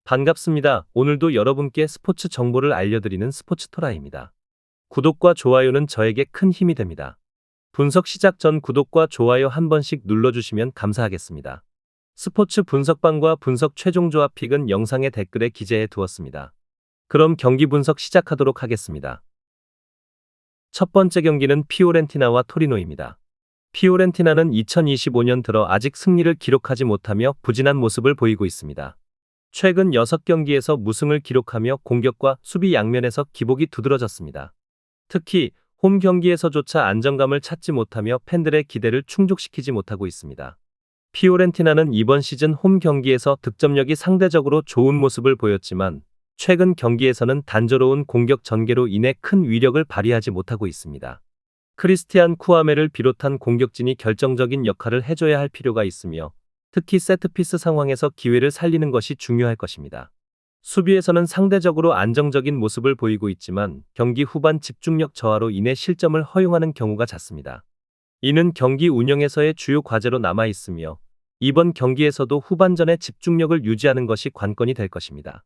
반갑습니다. 오늘도 여러분께 스포츠 정보를 알려드리는 스포츠토라입니다. 구독과 좋아요는 저에게 큰 힘이 됩니다. 분석 시작 전 구독과 좋아요 한 번씩 눌러주시면 감사하겠습니다. 스포츠 분석방과 분석 최종 조합 픽은 영상의 댓글에 기재해 두었습니다. 그럼 경기 분석 시작하도록 하겠습니다. 첫 번째 경기는 피오렌티나와 토리노입니다. 피오렌티나는 2025년 들어 아직 승리를 기록하지 못하며 부진한 모습을 보이고 있습니다. 최근 6경기에서 무승을 기록하며 공격과 수비 양면에서 기복이 두드러졌습니다. 특히 홈 경기에서조차 안정감을 찾지 못하며 팬들의 기대를 충족시키지 못하고 있습니다. 피오렌티나는 이번 시즌 홈 경기에서 득점력이 상대적으로 좋은 모습을 보였지만 최근 경기에서는 단조로운 공격 전개로 인해 큰 위력을 발휘하지 못하고 있습니다. 크리스티안 쿠아메를 비롯한 공격진이 결정적인 역할을 해줘야 할 필요가 있으며 특히 세트피스 상황에서 기회를 살리는 것이 중요할 것입니다. 수비에서는 상대적으로 안정적인 모습을 보이고 있지만 경기 후반 집중력 저하로 인해 실점을 허용하는 경우가 잦습니다. 이는 경기 운영에서의 주요 과제로 남아 있으며 이번 경기에서도 후반전의 집중력을 유지하는 것이 관건이 될 것입니다.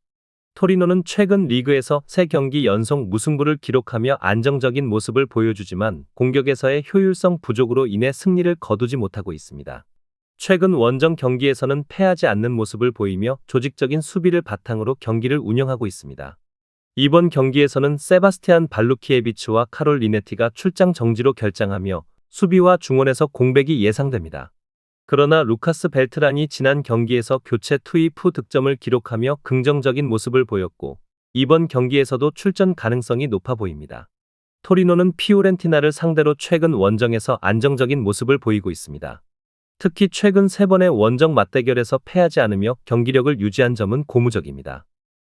토리노는 최근 리그에서 3경기 연속 무승부를 기록하며 안정적인 모습을 보여주지만 공격에서의 효율성 부족으로 인해 승리를 거두지 못하고 있습니다. 최근 원정 경기에서는 패하지 않는 모습을 보이며 조직적인 수비를 바탕으로 경기를 운영하고 있습니다. 이번 경기에서는 세바스티안 발루키에비치와 카롤 리네티가 출장 정지로 결장하며 수비와 중원에서 공백이 예상됩니다. 그러나 루카스 벨트란이 지난 경기에서 교체 투입 후 득점을 기록하며 긍정적인 모습을 보였고 이번 경기에서도 출전 가능성이 높아 보입니다. 토리노는 피오렌티나를 상대로 최근 원정에서 안정적인 모습을 보이고 있습니다. 특히 최근 3번의 원정 맞대결에서 패하지 않으며 경기력을 유지한 점은 고무적입니다.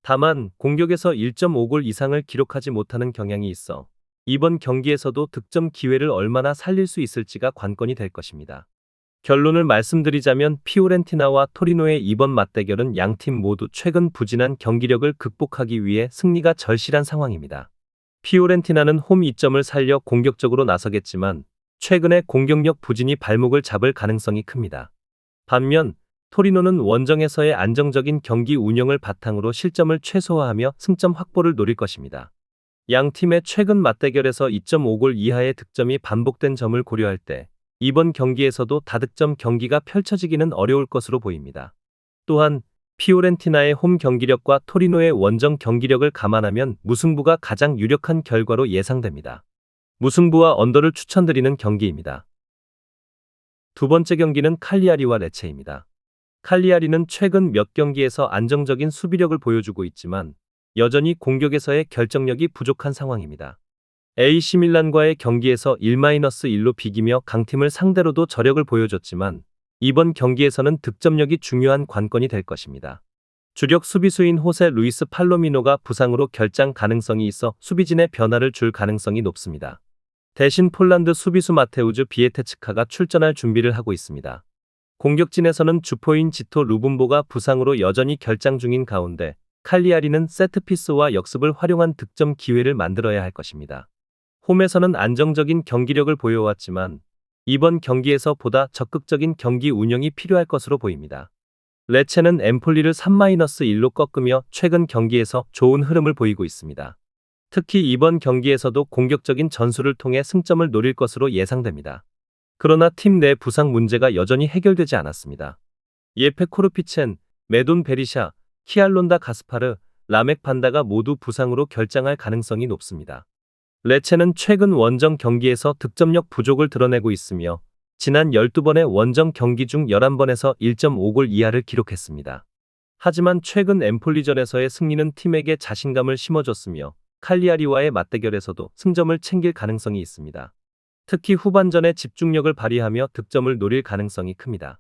다만 공격에서 1.5골 이상을 기록하지 못하는 경향이 있어 이번 경기에서도 득점 기회를 얼마나 살릴 수 있을지가 관건이 될 것입니다. 결론을 말씀드리자면 피오렌티나와 토리노의 이번 맞대결은 양팀 모두 최근 부진한 경기력을 극복하기 위해 승리가 절실한 상황입니다. 피오렌티나는 홈 이점을 살려 공격적으로 나서겠지만 최근의 공격력 부진이 발목을 잡을 가능성이 큽니다. 반면 토리노는 원정에서의 안정적인 경기 운영을 바탕으로 실점을 최소화하며 승점 확보를 노릴 것입니다. 양 팀의 최근 맞대결에서 2.5골 이하의 득점이 반복된 점을 고려할 때 이번 경기에서도 다득점 경기가 펼쳐지기는 어려울 것으로 보입니다. 또한 피오렌티나의 홈 경기력과 토리노의 원정 경기력을 감안하면 무승부가 가장 유력한 결과로 예상됩니다. 무승부와 언더를 추천드리는 경기입니다. 두 번째 경기는 칼리아리와 레체입니다. 칼리아리는 최근 몇 경기에서 안정적인 수비력을 보여주고 있지만 여전히 공격에서의 결정력이 부족한 상황입니다. AC 밀란과의 경기에서 1-1로 비기며 강팀을 상대로도 저력을 보여줬지만 이번 경기에서는 득점력이 중요한 관건이 될 것입니다. 주력 수비수인 호세 루이스 팔로미노가 부상으로 결장 가능성이 있어 수비진에 변화를 줄 가능성이 높습니다. 대신 폴란드 수비수 마테우즈 비에테츠카가 출전할 준비를 하고 있습니다. 공격진에서는 주포인 지토 루분보가 부상으로 여전히 결장 중인 가운데 칼리아리는 세트피스와 역습을 활용한 득점 기회를 만들어야 할 것입니다. 홈에서는 안정적인 경기력을 보여왔지만 이번 경기에서 보다 적극적인 경기 운영이 필요할 것으로 보입니다. 레체는 엠폴리를 3-1로 꺾으며 최근 경기에서 좋은 흐름을 보이고 있습니다. 특히 이번 경기에서도 공격적인 전술을 통해 승점을 노릴 것으로 예상됩니다. 그러나 팀 내 부상 문제가 여전히 해결되지 않았습니다. 예페 코르피첸, 메돈 베리샤, 키알론다 가스파르, 라멕 반다가 모두 부상으로 결장할 가능성이 높습니다. 레체는 최근 원정 경기에서 득점력 부족을 드러내고 있으며 지난 12번의 원정 경기 중 11번에서 1.5골 이하를 기록했습니다. 하지만 최근 엠폴리전에서의 승리는 팀에게 자신감을 심어줬으며 칼리아리와의 맞대결에서도 승점을 챙길 가능성이 있습니다. 특히 후반전에 집중력을 발휘하며 득점을 노릴 가능성이 큽니다.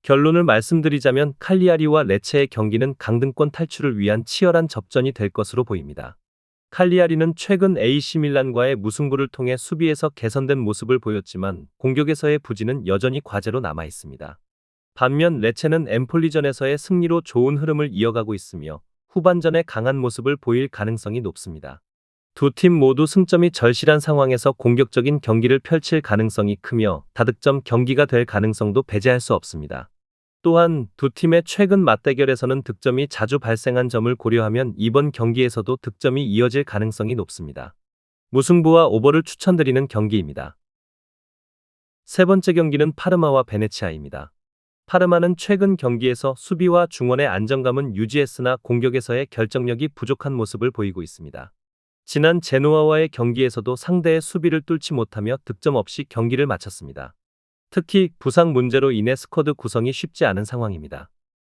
결론을 말씀드리자면 칼리아리와 레체의 경기는 강등권 탈출을 위한 치열한 접전이 될 것으로 보입니다. 칼리아리는 최근 AC 밀란과의 무승부를 통해 수비에서 개선된 모습을 보였지만 공격에서의 부진은 여전히 과제로 남아 있습니다. 반면 레체는 엠폴리전에서의 승리로 좋은 흐름을 이어가고 있으며 후반전에 강한 모습을 보일 가능성이 높습니다. 두 팀 모두 승점이 절실한 상황에서 공격적인 경기를 펼칠 가능성이 크며 다득점 경기가 될 가능성도 배제할 수 없습니다. 또한 두 팀의 최근 맞대결에서는 득점이 자주 발생한 점을 고려하면 이번 경기에서도 득점이 이어질 가능성이 높습니다. 무승부와 오버를 추천드리는 경기입니다. 세 번째 경기는 파르마와 베네치아입니다. 파르마는 최근 경기에서 수비와 중원의 안정감은 유지했으나 공격에서의 결정력이 부족한 모습을 보이고 있습니다. 지난 제노아와의 경기에서도 상대의 수비를 뚫지 못하며 득점 없이 경기를 마쳤습니다. 특히 부상 문제로 인해 스쿼드 구성이 쉽지 않은 상황입니다.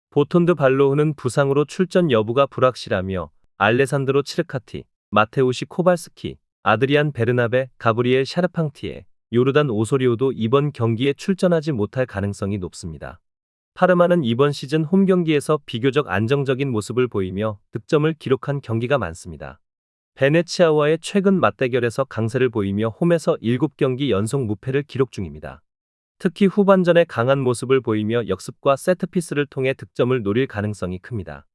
보톤드 발로흐는 부상으로 출전 여부가 불확실하며 알레산드로 치르카티, 마테우시 코발스키, 아드리안 베르나베, 가브리엘 샤르팡티에, 요르단 오소리오도 이번 경기에 출전하지 못할 가능성이 높습니다. 파르마는 이번 시즌 홈 경기에서 비교적 안정적인 모습을 보이며 득점을 기록한 경기가 많습니다. 베네치아와의 최근 맞대결에서 강세를 보이며 홈에서 7경기 연속 무패를 기록 중입니다. 특히 후반전에 강한 모습을 보이며 역습과 세트피스를 통해 득점을 노릴 가능성이 큽니다.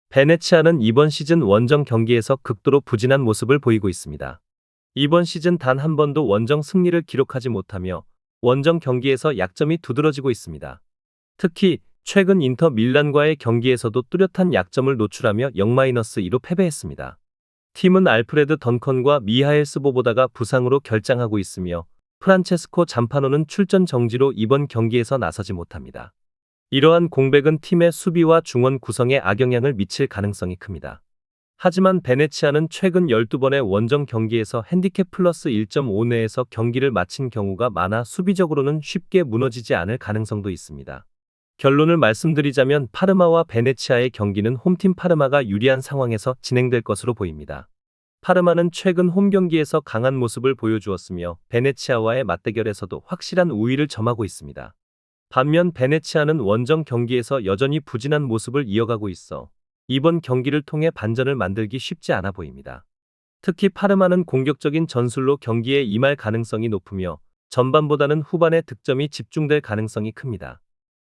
베네치아는 이번 시즌 원정 경기에서 극도로 부진한 모습을 보이고 있습니다. 이번 시즌 단 한 번도 원정 승리를 기록하지 못하며 원정 경기에서 약점이 두드러지고 있습니다. 특히 최근 인터 밀란과의 경기에서도 뚜렷한 약점을 노출하며 0-2로 패배했습니다. 팀은 알프레드 던컨과 미하엘 스보보다가 부상으로 결장하고 있으며 프란체스코 잠파노는 출전 정지로 이번 경기에서 나서지 못합니다. 이러한 공백은 팀의 수비와 중원 구성에 악영향을 미칠 가능성이 큽니다. 하지만 베네치아는 최근 12번의 원정 경기에서 핸디캡 플러스 1.5 내에서 경기를 마친 경우가 많아 수비적으로는 쉽게 무너지지 않을 가능성도 있습니다. 결론을 말씀드리자면 파르마와 베네치아의 경기는 홈팀 파르마가 유리한 상황에서 진행될 것으로 보입니다. 파르마는 최근 홈 경기에서 강한 모습을 보여주었으며 베네치아와의 맞대결에서도 확실한 우위를 점하고 있습니다. 반면 베네치아는 원정 경기에서 여전히 부진한 모습을 이어가고 있어 이번 경기를 통해 반전을 만들기 쉽지 않아 보입니다. 특히 파르마는 공격적인 전술로 경기에 임할 가능성이 높으며 전반보다는 후반에 득점이 집중될 가능성이 큽니다.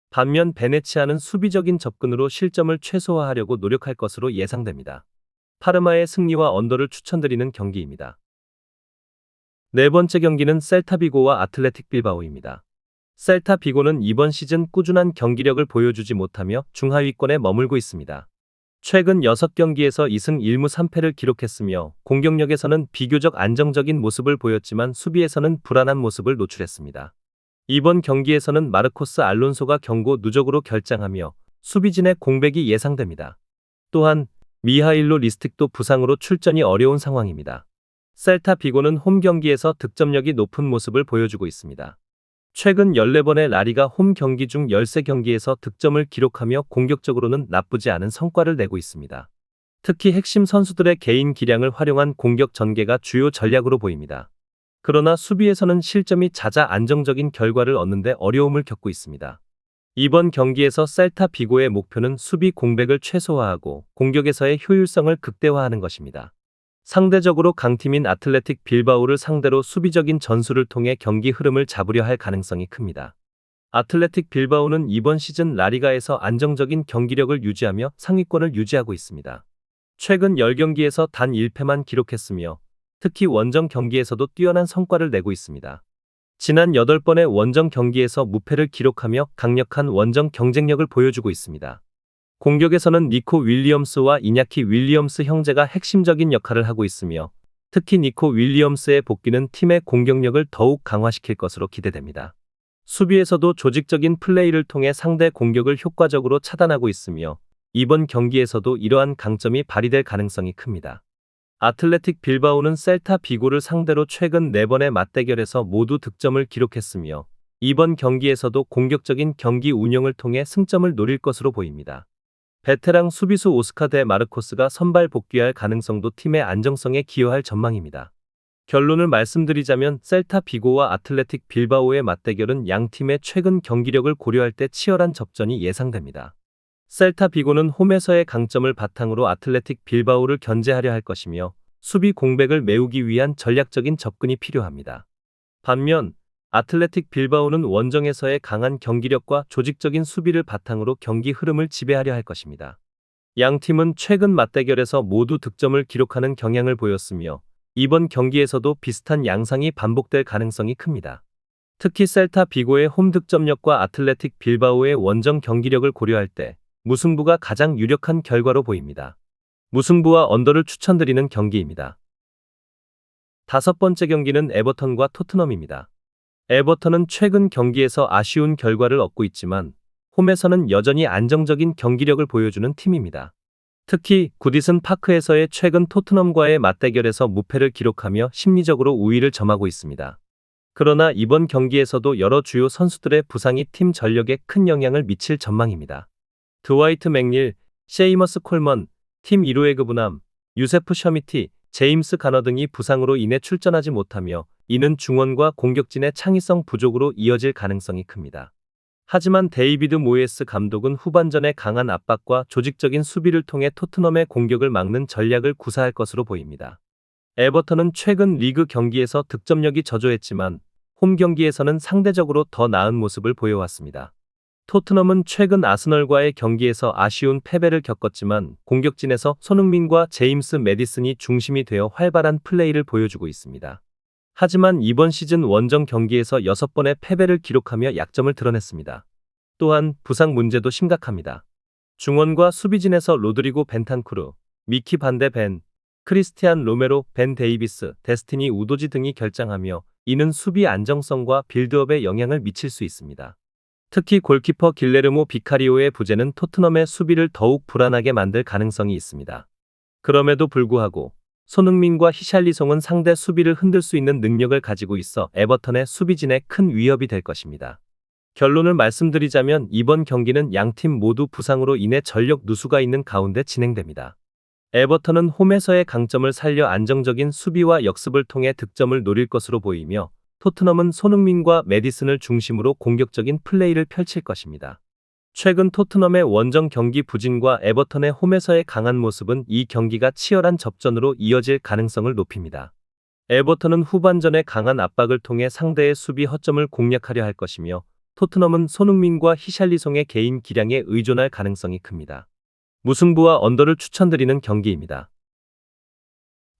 반면 베네치아는 수비적인 접근으로 실점을 최소화하려고 노력할 것으로 예상됩니다. 파르마의 승리와 언더를 추천드리는 경기입니다. 네 번째 경기는 셀타 비고와 아틀레틱 빌바오입니다. 셀타 비고는 이번 시즌 꾸준한 경기력을 보여주지 못하며 중하위권에 머물고 있습니다. 최근 6경기에서 2승 1무 3패를 기록했으며 공격력에서는 비교적 안정적인 모습을 보였지만 수비에서는 불안한 모습을 노출했습니다. 이번 경기에서는 마르코스 알론소가 경고 누적으로 결장하며 수비진의 공백이 예상됩니다. 또한 미하일로 리스틱도 부상으로 출전이 어려운 상황입니다. 셀타 비고는 홈 경기에서 득점력이 높은 모습을 보여주고 있습니다. 최근 14번의 라리가 홈 경기 중 13경기에서 득점을 기록하며 공격적으로는 나쁘지 않은 성과를 내고 있습니다. 특히 핵심 선수들의 개인 기량을 활용한 공격 전개가 주요 전략으로 보입니다. 그러나 수비에서는 실점이 잦아 안정적인 결과를 얻는데 어려움을 겪고 있습니다. 이번 경기에서 셀타 비고의 목표는 수비 공백을 최소화하고 공격에서의 효율성을 극대화하는 것입니다. 상대적으로 강팀인 아틀레틱 빌바오를 상대로 수비적인 전술을 통해 경기 흐름을 잡으려 할 가능성이 큽니다. 아틀레틱 빌바오는 이번 시즌 라리가에서 안정적인 경기력을 유지하며 상위권을 유지하고 있습니다. 최근 10경기에서 단 1패만 기록했으며 특히 원정 경기에서도 뛰어난 성과를 내고 있습니다. 지난 8번의 원정 경기에서 무패를 기록하며 강력한 원정 경쟁력을 보여주고 있습니다. 공격에서는 니코 윌리엄스와 이냐키 윌리엄스 형제가 핵심적인 역할을 하고 있으며 특히 니코 윌리엄스의 복귀는 팀의 공격력을 더욱 강화시킬 것으로 기대됩니다. 수비에서도 조직적인 플레이를 통해 상대 공격을 효과적으로 차단하고 있으며 이번 경기에서도 이러한 강점이 발휘될 가능성이 큽니다. 아틀레틱 빌바오는 셀타 비고를 상대로 최근 4번의 맞대결에서 모두 득점을 기록했으며 이번 경기에서도 공격적인 경기 운영을 통해 승점을 노릴 것으로 보입니다. 베테랑 수비수 오스카 데 마르코스가 선발 복귀할 가능성도 팀의 안정성에 기여할 전망입니다. 결론을 말씀드리자면 셀타 비고와 아틀레틱 빌바오의 맞대결은 양 팀의 최근 경기력을 고려할 때 치열한 접전이 예상됩니다. 셀타 비고는 홈에서의 강점을 바탕으로 아틀레틱 빌바오를 견제하려 할 것이며 수비 공백을 메우기 위한 전략적인 접근이 필요합니다. 반면 아틀레틱 빌바오는 원정에서의 강한 경기력과 조직적인 수비를 바탕으로 경기 흐름을 지배하려 할 것입니다. 양 팀은 최근 맞대결에서 모두 득점을 기록하는 경향을 보였으며 이번 경기에서도 비슷한 양상이 반복될 가능성이 큽니다. 특히 셀타 비고의 홈 득점력과 아틀레틱 빌바오의 원정 경기력을 고려할 때 무승부가 가장 유력한 결과로 보입니다. 무승부와 언더를 추천드리는 경기입니다. 다섯 번째 경기는 에버턴과 토트넘입니다. 에버턴은 최근 경기에서 아쉬운 결과를 얻고 있지만 홈에서는 여전히 안정적인 경기력을 보여주는 팀입니다. 특히 구디슨 파크에서의 최근 토트넘과의 맞대결에서 무패를 기록하며 심리적으로 우위를 점하고 있습니다. 그러나 이번 경기에서도 여러 주요 선수들의 부상이 팀 전력에 큰 영향을 미칠 전망입니다. 드와이트 맥닐, 셰이머스 콜먼, 팀 1호의 그부남, 유세프 셔미티, 제임스 가너 등이 부상으로 인해 출전하지 못하며 이는 중원과 공격진의 창의성 부족으로 이어질 가능성이 큽니다. 하지만 데이비드 모예스 감독은 후반전의 강한 압박과 조직적인 수비를 통해 토트넘의 공격을 막는 전략을 구사할 것으로 보입니다. 에버턴은 최근 리그 경기에서 득점력이 저조했지만 홈 경기에서는 상대적으로 더 나은 모습을 보여왔습니다. 토트넘은 최근 아스널과의 경기에서 아쉬운 패배를 겪었지만 공격진에서 손흥민과 제임스 매디슨이 중심이 되어 활발한 플레이를 보여주고 있습니다. 하지만 이번 시즌 원정 경기에서 6번의 패배를 기록하며 약점을 드러냈습니다. 또한 부상 문제도 심각합니다. 중원과 수비진에서 로드리고 벤탄쿠르, 미키 반데 벤, 크리스티안 로메로, 벤 데이비스, 데스티니 우도지 등이 결장하며 이는 수비 안정성과 빌드업에 영향을 미칠 수 있습니다. 특히 골키퍼 길레르모 비카리오의 부재는 토트넘의 수비를 더욱 불안하게 만들 가능성이 있습니다. 그럼에도 불구하고 손흥민과 히샬리송은 상대 수비를 흔들 수 있는 능력을 가지고 있어 에버턴의 수비진에 큰 위협이 될 것입니다. 결론을 말씀드리자면 이번 경기는 양팀 모두 부상으로 인해 전력 누수가 있는 가운데 진행됩니다. 에버턴은 홈에서의 강점을 살려 안정적인 수비와 역습을 통해 득점을 노릴 것으로 보이며 토트넘은 손흥민과 매디슨을 중심으로 공격적인 플레이를 펼칠 것입니다. 최근 토트넘의 원정 경기 부진과 에버턴의 홈에서의 강한 모습은 이 경기가 치열한 접전으로 이어질 가능성을 높입니다. 에버턴은 후반전의 강한 압박을 통해 상대의 수비 허점을 공략하려 할 것이며 토트넘은 손흥민과 히샬리송의 개인 기량에 의존할 가능성이 큽니다. 무승부와 언더를 추천드리는 경기입니다.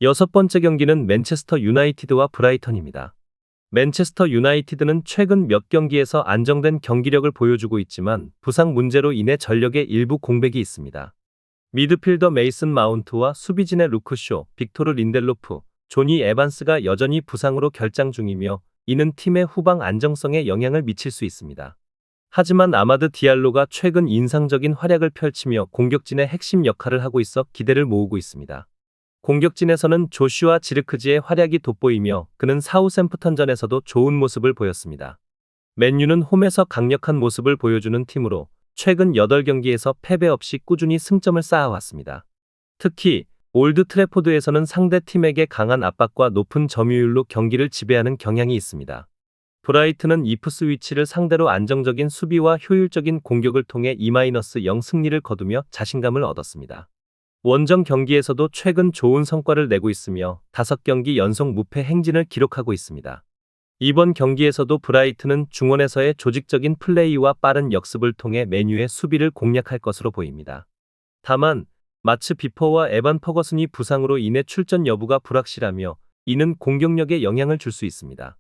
여섯 번째 경기는 맨체스터 유나이티드와 브라이턴입니다. 맨체스터 유나이티드는 최근 몇 경기에서 안정된 경기력을 보여주고 있지만 부상 문제로 인해 전력에 일부 공백이 있습니다. 미드필더 메이슨 마운트와 수비진의 루크쇼, 빅토르 린델로프, 조니 에반스가 여전히 부상으로 결장 중이며 이는 팀의 후방 안정성에 영향을 미칠 수 있습니다. 하지만 아마드 디알로가 최근 인상적인 활약을 펼치며 공격진의 핵심 역할을 하고 있어 기대를 모으고 있습니다. 공격진에서는 조슈아 지르크지의 활약이 돋보이며 그는 사우샘프턴전에서도 좋은 모습을 보였습니다. 맨유는 홈에서 강력한 모습을 보여주는 팀으로 최근 8경기에서 패배 없이 꾸준히 승점을 쌓아왔습니다. 특히 올드 트래포드에서는 상대팀에게 강한 압박과 높은 점유율로 경기를 지배하는 경향이 있습니다. 브라이튼은 이프스위치를 상대로 안정적인 수비와 효율적인 공격을 통해 2-0 승리를 거두며 자신감을 얻었습니다. 원정 경기에서도 최근 좋은 성과를 내고 있으며 5경기 연속 무패 행진을 기록하고 있습니다. 이번 경기에서도 브라이튼은 중원에서의 조직적인 플레이와 빠른 역습을 통해 맨유의 수비를 공략할 것으로 보입니다. 다만 마츠 비퍼와 에반 퍼거슨이 부상으로 인해 출전 여부가 불확실하며 이는 공격력에 영향을 줄 수 있습니다.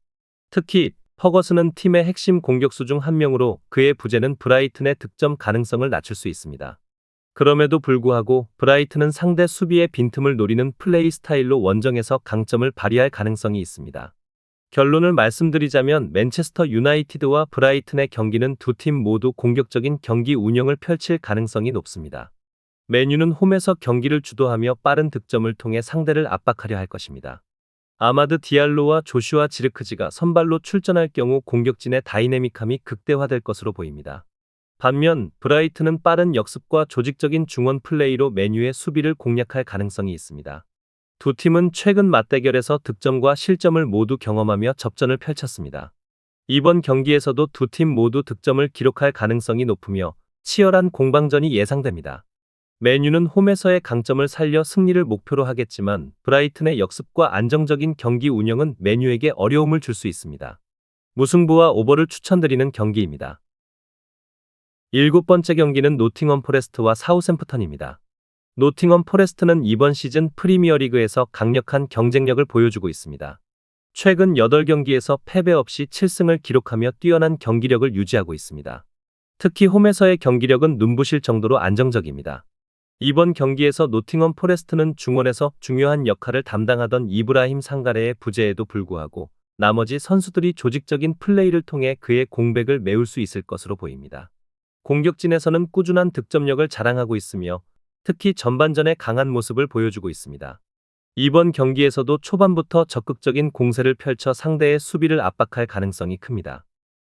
특히 퍼거슨은 팀의 핵심 공격수 중 한 명으로 그의 부재는 브라이튼의 득점 가능성을 낮출 수 있습니다. 그럼에도 불구하고 브라이튼은 상대 수비의 빈틈을 노리는 플레이 스타일로 원정에서 강점을 발휘할 가능성이 있습니다. 결론을 말씀드리자면 맨체스터 유나이티드와 브라이튼의 경기는 두 팀 모두 공격적인 경기 운영을 펼칠 가능성이 높습니다. 맨유는 홈에서 경기를 주도하며 빠른 득점을 통해 상대를 압박하려 할 것입니다. 아마드 디알로와 조슈아 지르크지가 선발로 출전할 경우 공격진의 다이내믹함이 극대화될 것으로 보입니다. 반면 브라이튼은 빠른 역습과 조직적인 중원 플레이로 맨유의 수비를 공략할 가능성이 있습니다. 두 팀은 최근 맞대결에서 득점과 실점을 모두 경험하며 접전을 펼쳤습니다. 이번 경기에서도 두 팀 모두 득점을 기록할 가능성이 높으며 치열한 공방전이 예상됩니다. 맨유는 홈에서의 강점을 살려 승리를 목표로 하겠지만 브라이튼의 역습과 안정적인 경기 운영은 맨유에게 어려움을 줄 수 있습니다. 무승부와 오버를 추천드리는 경기입니다. 일곱 번째 경기는 노팅엄 포레스트와 사우샘프턴입니다. 노팅엄 포레스트는 이번 시즌 프리미어리그에서 강력한 경쟁력을 보여주고 있습니다. 최근 8경기에서 패배 없이 7승을 기록하며 뛰어난 경기력을 유지하고 있습니다. 특히 홈에서의 경기력은 눈부실 정도로 안정적입니다. 이번 경기에서 노팅엄 포레스트는 중원에서 중요한 역할을 담당하던 이브라힘 상가레의 부재에도 불구하고 나머지 선수들이 조직적인 플레이를 통해 그의 공백을 메울 수 있을 것으로 보입니다. 공격진에서는 꾸준한 득점력을 자랑하고 있으며 특히 전반전에 강한 모습을 보여주고 있습니다. 이번 경기에서도 초반부터 적극적인 공세를 펼쳐 상대의 수비를 압박할 가능성이 큽니다.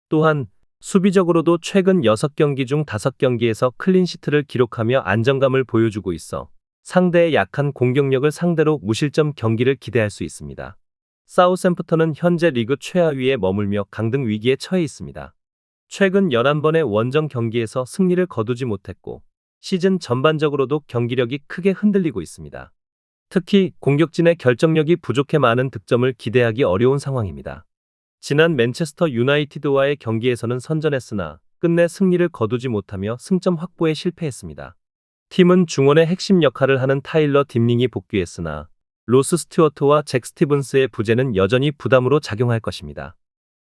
또한 수비적으로도 최근 6경기 중 5경기에서 클린시트를 기록하며 안정감을 보여주고 있어 상대의 약한 공격력을 상대로 무실점 경기를 기대할 수 있습니다. 사우샘프턴은 현재 리그 최하위에 머물며 강등 위기에 처해 있습니다. 최근 11번의 원정 경기에서 승리를 거두지 못했고 시즌 전반적으로도 경기력이 크게 흔들리고 있습니다. 특히 공격진의 결정력이 부족해 많은 득점을 기대하기 어려운 상황입니다. 지난 맨체스터 유나이티드와의 경기에서는 선전했으나 끝내 승리를 거두지 못하며 승점 확보에 실패했습니다. 팀은 중원의 핵심 역할을 하는 타일러 딥링이 복귀했으나 로스 스튜어트와 잭 스티븐스의 부재는 여전히 부담으로 작용할 것입니다.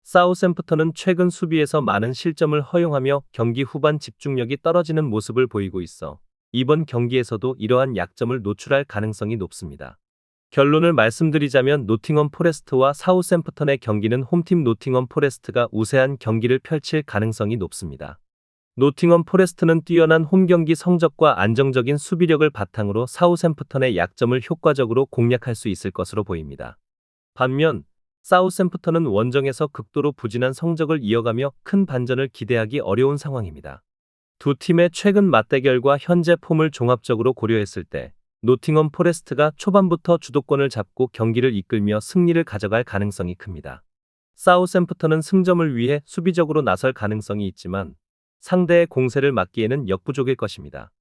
사우샘프턴은 최근 수비에서 많은 실점을 허용하며 경기 후반 집중력이 떨어지는 모습을 보이고 있어 이번 경기에서도 이러한 약점을 노출할 가능성이 높습니다. 결론을 말씀드리자면 노팅엄 포레스트와 사우샘프턴의 경기는 홈팀 노팅엄 포레스트가 우세한 경기를 펼칠 가능성이 높습니다. 노팅엄 포레스트는 뛰어난 홈경기 성적과 안정적인 수비력을 바탕으로 사우샘프턴의 약점을 효과적으로 공략할 수 있을 것으로 보입니다. 반면 사우샘프턴은 원정에서 극도로 부진한 성적을 이어가며 큰 반전을 기대하기 어려운 상황입니다. 두 팀의 최근 맞대결과 현재 폼을 종합적으로 고려했을 때 노팅엄 포레스트가 초반부터 주도권을 잡고 경기를 이끌며 승리를 가져갈 가능성이 큽니다. 사우샘프턴은 승점을 위해 수비적으로 나설 가능성이 있지만 상대의 공세를 막기에는 역부족일 것입니다.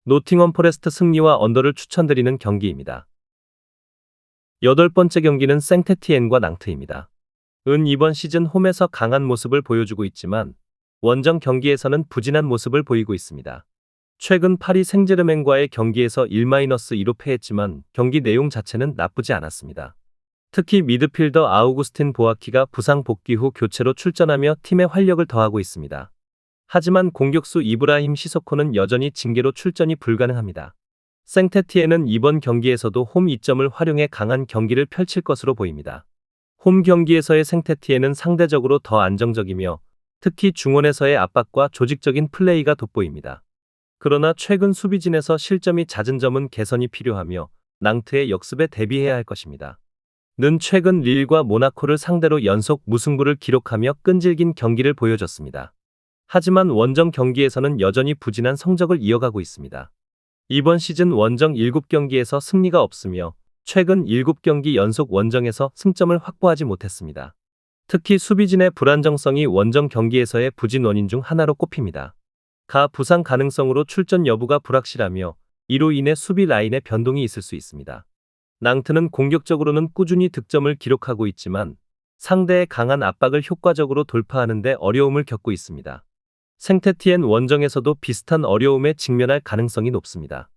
노팅엄 포레스트 승리와 언더를 추천드리는 경기입니다. 8번째 경기는 생테티엔과 낭트입니다. 이번 시즌 홈에서 강한 모습을 보여주고 있지만 원정 경기에서는 부진한 모습을 보이고 있습니다. 최근 파리 생제르맹과의 경기에서 1-2로 패했지만 경기 내용 자체는 나쁘지 않았습니다. 특히 미드필더 아우구스틴 보아키가 부상 복귀 후 교체로 출전하며 팀에 활력을 더하고 있습니다. 하지만 공격수 이브라힘 시소코는 여전히 징계로 출전이 불가능합니다. 생테티엔은 이번 경기에서도 홈 이점을 활용해 강한 경기를 펼칠 것으로 보입니다. 홈 경기에서의 생테티엔은 상대적으로 더 안정적이며 특히 중원에서의 압박과 조직적인 플레이가 돋보입니다. 그러나 최근 수비진에서 실점이 잦은 점은 개선이 필요하며 낭트의 역습에 대비해야 할 것입니다. 는 최근 릴과 모나코를 상대로 연속 무승부를 기록하며 끈질긴 경기를 보여줬습니다. 하지만 원정 경기에서는 여전히 부진한 성적을 이어가고 있습니다. 이번 시즌 원정 7경기에서 승리가 없으며 최근 7경기 연속 원정에서 승점을 확보하지 못했습니다. 특히 수비진의 불안정성이 원정 경기에서의 부진 원인 중 하나로 꼽힙니다. 부상 가능성으로 출전 여부가 불확실하며 이로 인해 수비 라인에 변동이 있을 수 있습니다. 낭트는 공격적으로는 꾸준히 득점을 기록하고 있지만 상대의 강한 압박을 효과적으로 돌파하는 데 어려움을 겪고 있습니다. 생테티엔 원정에서도 비슷한 어려움에 직면할 가능성이 높습니다.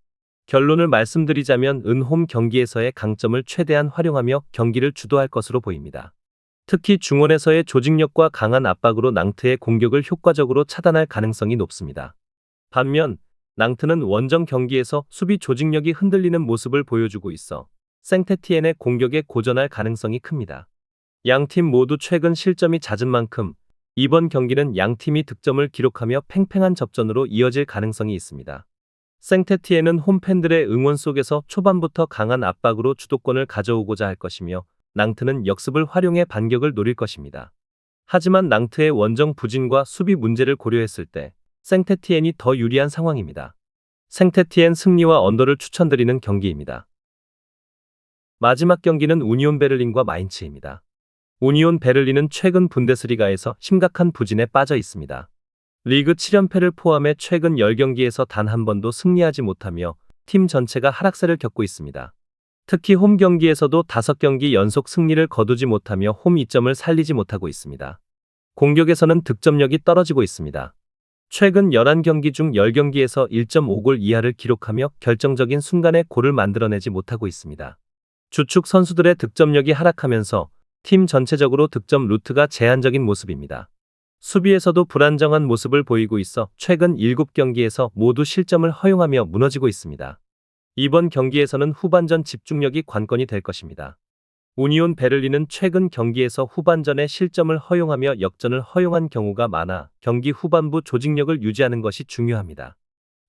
결론을 말씀드리자면 홈 경기에서의 강점을 최대한 활용하며 경기를 주도할 것으로 보입니다. 특히 중원에서의 조직력과 강한 압박으로 낭트의 공격을 효과적으로 차단할 가능성이 높습니다. 반면 낭트는 원정 경기에서 수비 조직력이 흔들리는 모습을 보여주고 있어 생테티엔의 공격에 고전할 가능성이 큽니다. 양팀 모두 최근 실점이 잦은 만큼 이번 경기는 양팀이 득점을 기록하며 팽팽한 접전으로 이어질 가능성이 있습니다. 생테티엔은 홈팬들의 응원 속에서 초반부터 강한 압박으로 주도권을 가져오고자 할 것이며 낭트는 역습을 활용해 반격을 노릴 것입니다. 하지만 낭트의 원정 부진과 수비 문제를 고려했을 때 생테티엔이 더 유리한 상황입니다. 생테티엔 승리와 언더를 추천드리는 경기입니다. 마지막 경기는 우니온 베를린과 마인츠입니다. 우니온 베를린은 최근 분데스리가에서 심각한 부진에 빠져 있습니다. 리그 7연패를 포함해 최근 10경기에서 단 한 번도 승리하지 못하며 팀 전체가 하락세를 겪고 있습니다. 특히 홈 경기에서도 5경기 연속 승리를 거두지 못하며 홈 이점을 살리지 못하고 있습니다. 공격에서는 득점력이 떨어지고 있습니다. 최근 11경기 중 10경기에서 1.5골 이하를 기록하며 결정적인 순간에 골을 만들어내지 못하고 있습니다. 주축 선수들의 득점력이 하락하면서 팀 전체적으로 득점 루트가 제한적인 모습입니다. 수비에서도 불안정한 모습을 보이고 있어 최근 7경기에서 모두 실점을 허용하며 무너지고 있습니다. 이번 경기에서는 후반전 집중력이 관건이 될 것입니다. 우니온 베를린은 최근 경기에서 후반전에 실점을 허용하며 역전을 허용한 경우가 많아 경기 후반부 조직력을 유지하는 것이 중요합니다.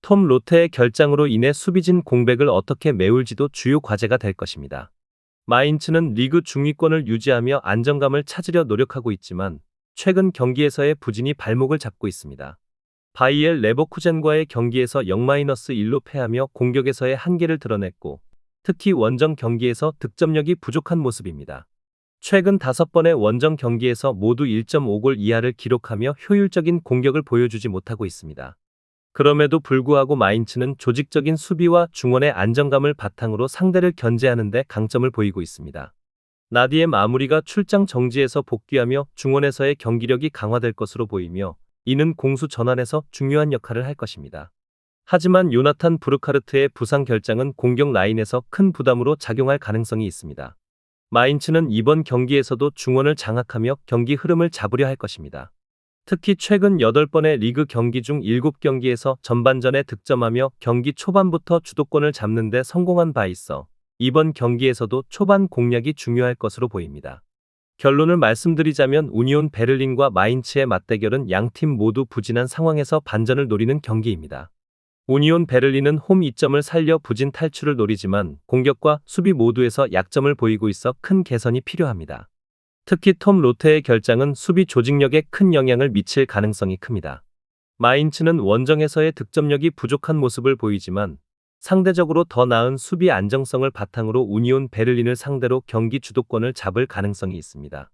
톰 로테의 결장으로 인해 수비진 공백을 어떻게 메울지도 주요 과제가 될 것입니다. 마인츠는 리그 중위권을 유지하며 안정감을 찾으려 노력하고 있지만 최근 경기에서의 부진이 발목을 잡고 있습니다. 바이엘 레버쿠젠과의 경기에서 0-1로 패하며 공격에서의 한계를 드러냈고 특히 원정 경기에서 득점력이 부족한 모습입니다. 최근 5번의 원정 경기에서 모두 1.5골 이하를 기록하며 효율적인 공격을 보여주지 못하고 있습니다. 그럼에도 불구하고 마인츠는 조직적인 수비와 중원의 안정감을 바탕으로 상대를 견제하는 데 강점을 보이고 있습니다. 나디의 마무리가 출장 정지에서 복귀하며 중원에서의 경기력이 강화될 것으로 보이며 이는 공수 전환에서 중요한 역할을 할 것입니다. 하지만 요나탄 부르카르트의 부상 결장은 공격 라인에서 큰 부담으로 작용할 가능성이 있습니다. 마인츠는 이번 경기에서도 중원을 장악하며 경기 흐름을 잡으려 할 것입니다. 특히 최근 8번의 리그 경기 중 7경기에서 전반전에 득점하며 경기 초반부터 주도권을 잡는 데 성공한 바 있어 이번 경기에서도 초반 공략이 중요할 것으로 보입니다. 결론을 말씀드리자면 우니온 베를린과 마인츠의 맞대결은 양팀 모두 부진한 상황에서 반전을 노리는 경기입니다. 우니온 베를린은 홈 이점을 살려 부진 탈출을 노리지만 공격과 수비 모두에서 약점을 보이고 있어 큰 개선이 필요합니다. 특히 톰 로테의 결장은 수비 조직력에 큰 영향을 미칠 가능성이 큽니다. 마인츠는 원정에서의 득점력이 부족한 모습을 보이지만 상대적으로 더 나은 수비 안정성을 바탕으로 우니온 베를린을 상대로 경기 주도권을 잡을 가능성이 있습니다.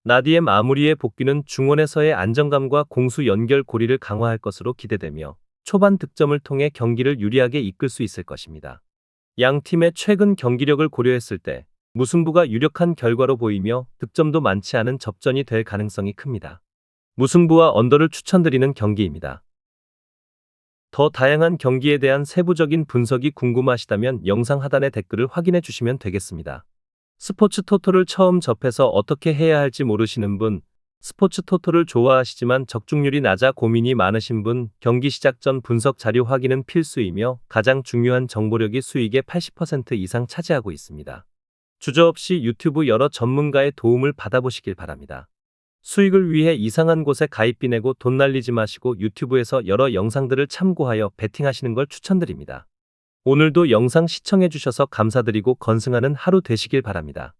나디의 마무리의 복귀는 중원에서의 안정감과 공수 연결 고리를 강화할 것으로 기대되며 초반 득점을 통해 경기를 유리하게 이끌 수 있을 것입니다. 양 팀의 최근 경기력을 고려했을 때 무승부가 유력한 결과로 보이며 득점도 많지 않은 접전이 될 가능성이 큽니다. 무승부와 언더를 추천드리는 경기입니다. 더 다양한 경기에 대한 세부적인 분석이 궁금하시다면 영상 하단의 댓글을 확인해 주시면 되겠습니다. 스포츠 토토를 처음 접해서 어떻게 해야 할지 모르시는 분, 스포츠 토토를 좋아하시지만 적중률이 낮아 고민이 많으신 분, 경기 시작 전 분석 자료 확인은 필수이며 가장 중요한 정보력이 수익의 80% 이상 차지하고 있습니다. 주저없이 유튜브 여러 전문가의 도움을 받아보시길 바랍니다. 수익을 위해 이상한 곳에 가입비 내고 돈 날리지 마시고 유튜브에서 여러 영상들을 참고하여 베팅하시는 걸 추천드립니다. 오늘도 영상 시청해 주셔서 감사드리고 건승하는 하루 되시길 바랍니다.